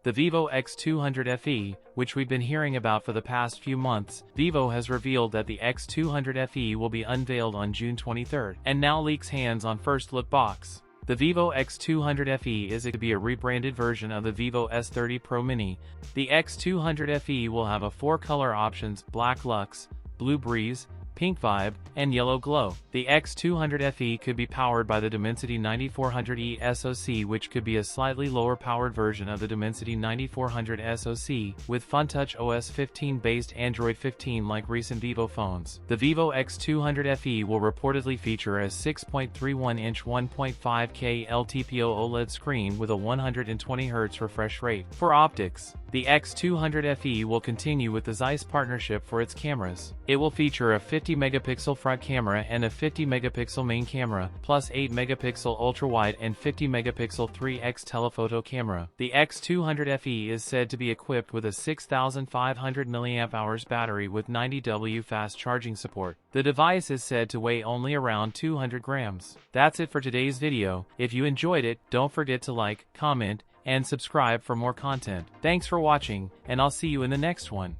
The Vivo X200 FE, which we've been hearing about for the past few months, Vivo has revealed that the X200 FE will be unveiled on June 23rd, and now leaks hands on first look box. The Vivo X200 FE is to be a rebranded version of the Vivo S30 Pro Mini. The X200 FE will have 4 color options: Black Luxe, Blue Breeze, Pink Vibe, and Yellow Glow. The X200 FE could be powered by the Dimensity 9400E SoC, which could be a slightly lower powered version of the Dimensity 9400 SoC, with FunTouch OS 15 based Android 15 like recent Vivo phones. The Vivo X200 FE will reportedly feature a 6.31-inch 1.5K LTPO OLED screen with a 120Hz refresh rate. For optics, the X200 FE will continue with the Zeiss partnership for its cameras. It will feature a 50-megapixel front camera and a 50-megapixel main camera, plus 8-megapixel ultra-wide and 50-megapixel 3x telephoto camera. The X200 FE is said to be equipped with a 6,500 mAh battery with 90W fast charging support. The device is said to weigh only around 200 grams. That's it for today's video. If you enjoyed it, don't forget to like, comment, and subscribe for more content. Thanks for watching, and I'll see you in the next one.